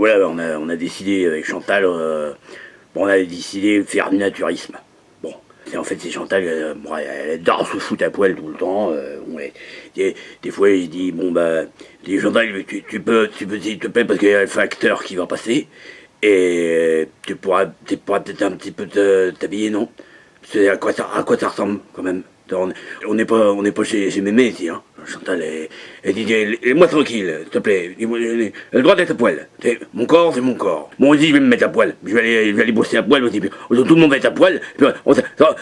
voilà, on a décidé avec Chantal, bon, on a décidé de faire du naturisme. Bon, en fait, c'est Chantal, bon, elle adore se foutre à poil tout le temps. Ouais. Des fois, je dis, bon, bah, je dis, Chantal, tu peux, s'il te plaît, parce qu'il y a le facteur qui va passer, et tu pourras peut-être un petit peu t'habiller, non? C'est à quoi ça ressemble, quand même. On n'est pas chez Mémé ici, hein. Chantal, elle dit, laisse-moi tranquille, s'il te plaît. Elle a le droit d'être à poil. Mon corps, c'est mon corps. Bon, on dit, je vais me mettre à poil. Je vais aller bosser à poil. Tout le monde va être à poil. Puis,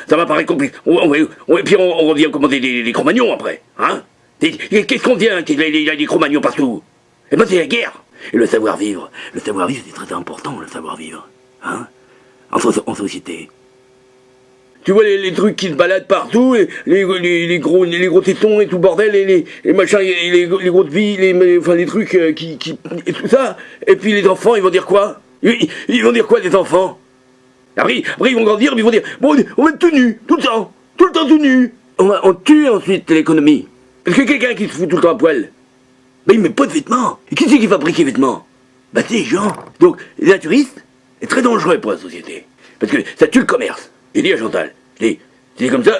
ça va paraître compliqué. Et puis on revient commander des Cro-Magnons après. Hein? Qu'est-ce qu'on vient qu'il y a des Cro-Magnons partout? Eh ben, c'est la guerre. Et le savoir-vivre. Le savoir-vivre, c'est très important, le savoir-vivre. Hein? En société. Tu vois les trucs qui se baladent partout, les gros tétons et tout bordel, les machins, les grosses billes, enfin les trucs et tout ça. Et puis les enfants, ils vont dire quoi? Ils vont dire quoi, les enfants? Après ils vont grandir, ils vont dire, bon, on va être tout nu, tout le temps tout nu. On tue ensuite l'économie. Parce que quelqu'un qui se fout tout le temps à poil, ben il met pas de vêtements. Et qui c'est qui fabrique les vêtements? Ben c'est les gens. Donc les naturistes, c'est très dangereux pour la société. Parce que ça tue le commerce. J'ai dit à Chantal, c'est comme ça,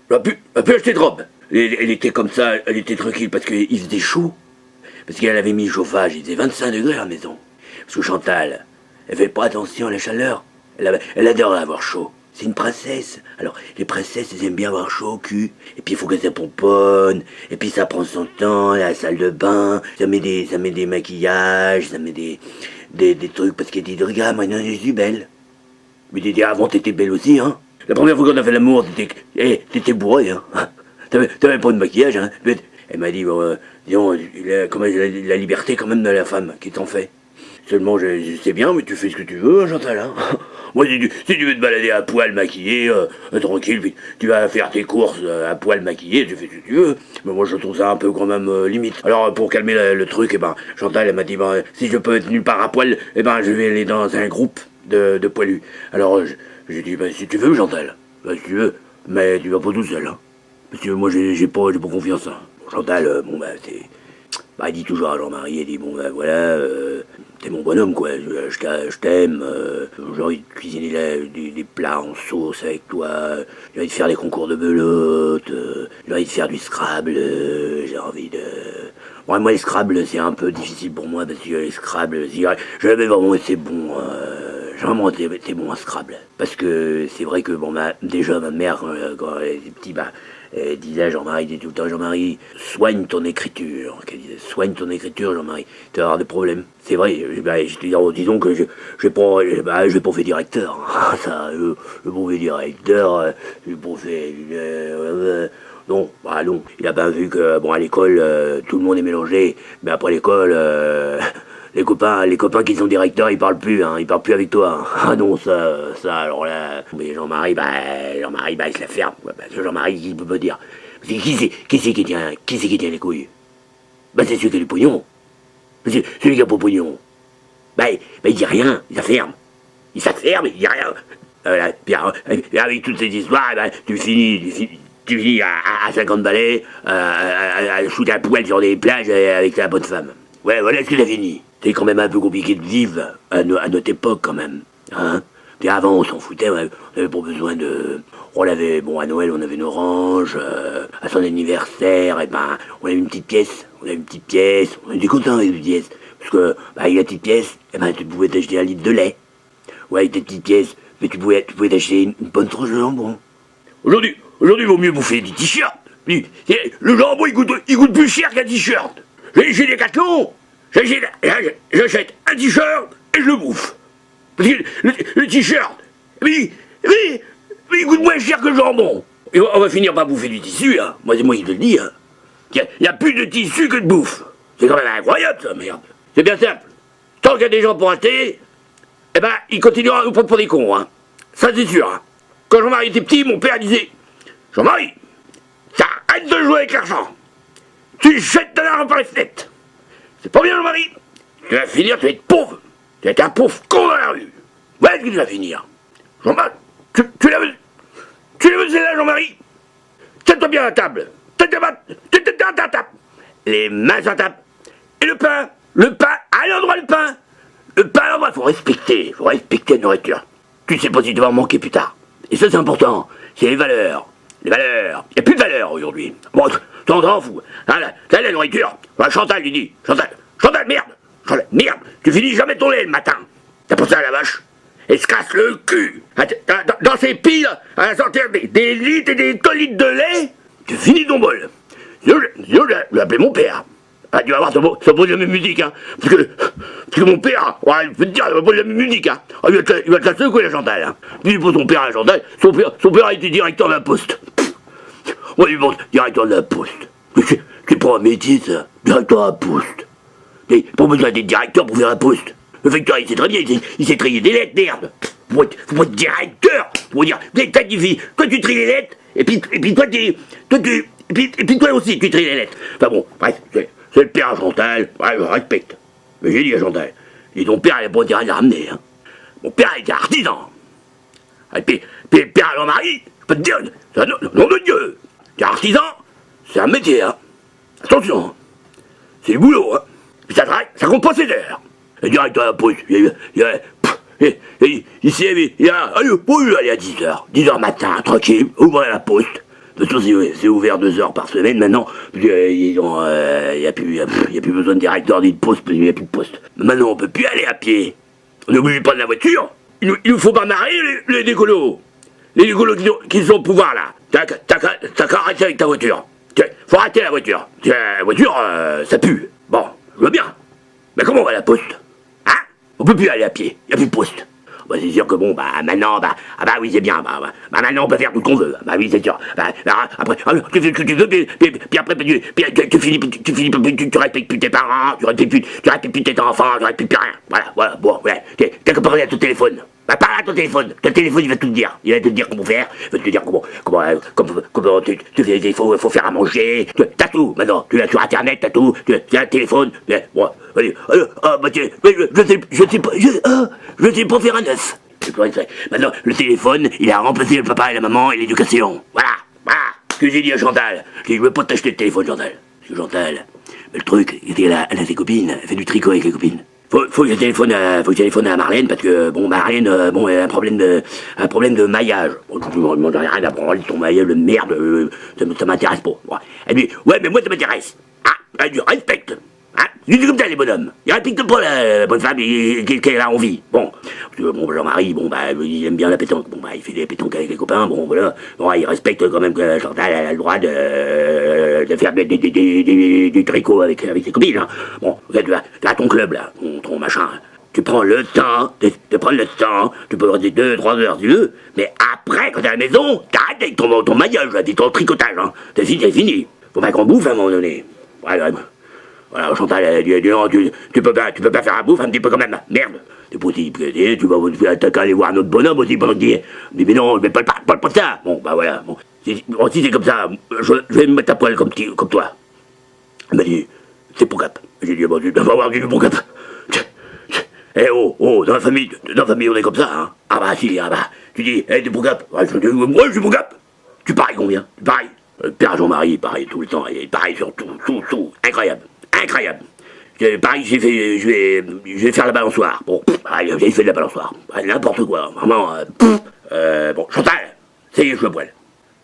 elle a pu acheter de robe. Elle était comme ça, elle était tranquille parce qu'il faisait chaud. Parce qu'elle avait mis le chauffage, il faisait 25 degrés à la maison. Parce que Chantal, elle fait pas attention à la chaleur. Elle adore avoir chaud. C'est une princesse. Alors, les princesses, elles aiment bien avoir chaud au cul. Et puis, il faut que ça pomponne. Et puis, ça prend son temps, la salle de bain. Ça met des maquillages, ça met des trucs. Parce qu'elle dit, regarde, maintenant, je suis belle. Mais avant, t'étais belle aussi, hein. La première fois qu'on a fait l'amour, t'étais bourré, hein. T'avais pas de maquillage, hein. Elle m'a dit, bon, disons, comment la liberté quand même de la femme qui t'en fait. Seulement, je sais bien, mais tu fais ce que tu veux, hein, Chantal, hein. Moi, si tu veux te balader à poil maquillé, tranquille, puis tu vas faire tes courses à poil maquillé, tu fais ce que tu veux. Mais moi, je trouve ça un peu quand même limite. Alors, pour calmer le truc, eh ben, Chantal, elle m'a dit, ben, si je peux être nulle part à poil, eh ben, je vais aller dans un groupe de poilus. Alors, j'ai dit, ben, si tu veux, Chantal, ben, si tu veux, mais tu vas pas tout seul, hein. Parce que moi, j'ai pas confiance, hein. Chantal, bon, ben, c'est... Bah, elle dit toujours à Jean-Marie, elle dit, bon, ben, voilà, t'es mon bonhomme, quoi, je t'aime, j'ai envie de cuisiner des plats en sauce avec toi, j'ai envie de faire des concours de belote, j'ai envie de faire du Scrabble, j'ai envie de... Bon, moi, les Scrabble, c'est un peu difficile pour moi, parce que les Scrabble, j'avais vraiment été bon, j'ai vraiment été bon à Scrabble. Parce que c'est vrai que, bon, déjà, ma mère, quand elle était petite, bah, elle disait à Jean-Marie, disait tout le temps, Jean-Marie, soigne ton écriture. Elle disait, soigne ton écriture, Jean-Marie, tu vas avoir des problèmes. C'est vrai, disons que je vais pas fait directeur. Ça, le mauvais directeur, le mauvais... non, bah non. Il a bien vu que, bon, à l'école, tout le monde est mélangé, mais après l'école, les copains qui sont directeurs, ils parlent plus, hein, ils parlent plus avec toi. Hein. Ah non, ça, alors là... Mais Jean-Marie, il se la ferme, quoi. Parce que Jean-Marie, il peut pas dire. Qui c'est qui tient les couilles? Bah, c'est celui qui a le pognon. C'est celui qui a pas de pognon. Bah, il dit rien, il s'afferme. Il s'afferme, il dit rien. Voilà, puis avec toutes ces histoires, bah, tu finis à 50 balais, à shooter à poil sur des plages avec ta bonne femme. Ouais, voilà ce que t'as fini. C'est quand même un peu compliqué de vivre à notre époque, quand même. Hein? Et avant, on s'en foutait, on avait pas besoin de... Bon, à Noël, on avait une orange, à son anniversaire, et ben, on avait une petite pièce, on était content avec une pièce. Parce que, bah, avec la petite pièce, et ben, tu pouvais t'acheter 1 litre de lait. Ouais, avec ta petite pièce, mais tu pouvais t'acheter une bonne tranche de jambon. Aujourd'hui, il vaut mieux bouffer des t-shirts. Le jambon, il coûte plus cher qu'un t-shirt. J'ai des Decathlon, j'achète un t-shirt et je le bouffe. Parce que le t-shirt, mais il coûte moins cher que le jambon. Et on va finir par bouffer du tissu, hein. Moi, c'est moi qui te le dis, hein. Il y a plus de tissu que de bouffe. C'est quand même incroyable, ça, merde. C'est bien simple. Tant qu'il y a des gens pour acheter, eh ben, ils continueront à nous prendre pour des cons, hein. Ça, c'est sûr, hein. Quand Jean-Marie était petit, mon père disait, Jean-Marie, ça arrête de jouer avec l'argent. Tu jettes ton argent par les fenêtres. C'est pas bien, Jean-Marie. Tu vas finir, tu vas être pauvre. Tu vas être un pauvre con dans la rue. Voilà ce que tu vas finir. Jean-Marie, tu l'as vu celle-là, Jean-Marie? Tiens-toi bien à la table. Tiens-toi à la table. Les mains sur la table. Et le pain, à l'endroit du pain. Bah non, faut respecter la nourriture. Tu sais pas si tu vas en manquer plus tard. Et ça c'est important, c'est les valeurs. Les valeurs. Il n'y a plus de valeurs aujourd'hui. Bon, t'en fous. Ah, là, la nourriture. Ah, Chantal lui dit, Chantal, merde. Chantal, merde, tu finis jamais ton lait le matin. T'as pensé à la vache? Elle se casse le cul. Dans ses piles, à sortir des litres et des tonnes de lait, tu finis ton bol. Sinon, je vais appeler mon père. Ah, tu vas voir, ça va pas de la même musique, hein. Parce que mon père, ouais, je peux te dire, il va pas de la même musique, hein. Ah, il va te la secouer, la Chantal, hein. Dis pour son père, la Chantal, son père était directeur de la poste. Ouais, bon, directeur de la poste. C'est pas un métier, ça. Directeur de la poste. Pas besoin d'être directeur pour faire la poste. Le facteur, il sait très bien, il sait trier des lettres, merde. Faut pas être directeur. Faut dire, toi tu tries les lettres, et puis toi aussi tu tries les lettres. Enfin bon, bref, c'est le père à Chantal, ouais, je respecte. Mais j'ai dit à Chantal, et ton père, il a pas intérêt à la ramener, hein. Mon père, il était artisan. Et puis le père à Jean-Marie, je peux te dire, c'est un nom de Dieu. T'es artisan, c'est un métier, hein. Attention, hein. C'est du boulot, hein. Puis ça travaille, ça compte pas ses heures. Le directeur de la poste, il s'est levé, il a aller à 10h. 10h matin, tranquille, ouvrez la poste. De toute façon, c'est ouvert 2 heures par semaine maintenant. Il n'y a plus besoin de directeur ni de poste, parce qu'il n'y a plus de poste. Maintenant, on peut plus aller à pied. On est obligé de prendre la voiture. Il nous faut pas marrer les écolos. Les écolos qui sont au pouvoir, là. T'as qu'à arrêter avec ta voiture. Faut arrêter la voiture. La voiture, ça pue. Bon, je vois bien. Mais comment on va à la poste? Hein? On peut plus aller à pied. Il n'y a plus de poste. Bah, c'est sûr que bon, maintenant, oui, c'est bien, maintenant on peut faire tout ce qu'on veut, oui, c'est sûr, après, tu fais ce que tu veux, puis après, tu finis, tu respectes plus tes parents, tu respectes plus tes enfants, tu respectes plus rien, voilà, bon, ouais, t'as qu'à parler à ton téléphone. Parle à ton téléphone il va tout te dire, comment faire, il va te dire comment il faut faire à manger, t'as tout, maintenant, tu as sur internet, t'as tout, tu as un téléphone, bon, allez, je sais pas faire un œuf. Maintenant, le téléphone, il a remplacé le papa et la maman et l'éducation, voilà, ce que j'ai dit à Chantal, je veux pas t'acheter de téléphone, Chantal, parce que Chantal, le truc, elle a ses copines, elle fait du tricot avec les copines. Faut que je téléphone à Marlène parce que Marlène elle a un problème de maillage. Bon, j'en ai rien à prendre ton maillage de merde, ça m'intéresse pas. Ouais. Elle dit ouais mais moi ça m'intéresse. Elle dit respecte. C'est comme ça les bonhommes. Ils respectent pas la bonne femme qu'elle a envie. Bon, Jean-Marie, il aime bien la pétanque. Il fait des pétanques avec les copains. Bon voilà. Bon, il respecte quand même que Chantal a le droit de faire du tricot avec ses copines. Hein. Bon, tu as ton club là, ton machin. Tu prends le temps, tu peux rester 2-3 heures si tu veux, mais après, quand t'es à la maison, t'arrêtes avec ton maillage, là, ton tricotage, hein. C'est fini. Faut pas qu'on bouffe à un moment donné. Voilà, Chantal, elle dit non, tu peux pas faire la bouffe un petit peu quand même, merde. C'est possible, t'as qu'à aller voir notre bonhomme aussi pendant qu'il dit mais non, mais pas ça. Bon, voilà, bon. Si c'est comme ça, je vais me mettre à poil comme toi. Elle m'a dit, c'est pour cap. J'ai dit, bon, tu dois pas avoir du pour cap. Eh dans la famille, on est comme ça, hein. Tu dis, t'es pour cap. Moi, je suis pour cap. Tu paries combien? Tu paries. Père Jean-Marie, pareil tout le temps, il pareil sur tout. Incroyable. Pareil, je vais faire la balançoire. Bon, j'ai fait de la balançoire. N'importe quoi, vraiment. Bon, Chantal, ça y est, je suis à poil.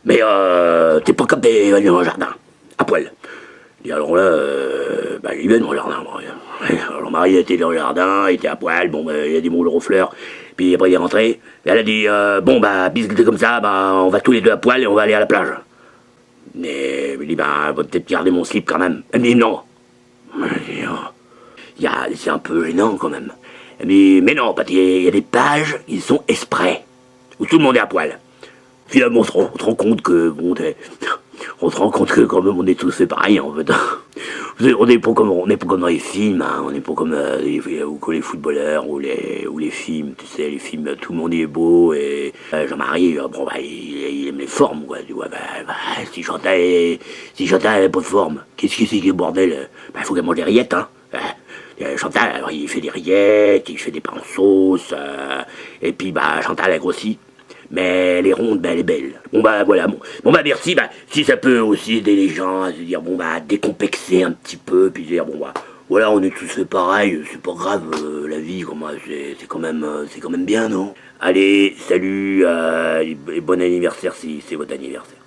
Mais t'es pas comme des dans le jardin, à poil. Et alors là, il va dans le jardin. Alors Marie était dans le jardin, il était à poil, il y a des moules aux fleurs. Puis après il est rentré, et elle a dit, puisque c'est comme ça, on va tous les deux à poil et on va aller à la plage. Mais je lui dis, on va peut-être garder mon slip quand même. Elle me dit non. C'est un peu gênant quand même. Elle me dit, mais non, parce qu'il y a des pages, ils sont exprès, où tout le monde est à poil. Finalement, on se rend compte que, quand même, on est tous fait pareil, en fait. On n'est pas comme dans les films, hein. On n'est pas comme les footballeurs ou les films, tu sais, les films, tout le monde est beau, et Jean-Marie, il aime les formes, quoi. Tu vois, si Chantal n'a pas de forme, qu'est-ce que c'est que le bordel? Il faut qu'elle mange des rillettes, hein. Chantal, alors, il fait des rillettes, il fait des pains en sauce, et puis Chantal a grossi. Mais elle est ronde, elle est belle. Voilà. Merci, si ça peut aussi aider les gens à se dire, décomplexer un petit peu, puis dire, Voilà, on est tous fait pareil, c'est pas grave, la vie, c'est quand même bien, non? Allez, salut, et bon anniversaire si c'est votre anniversaire.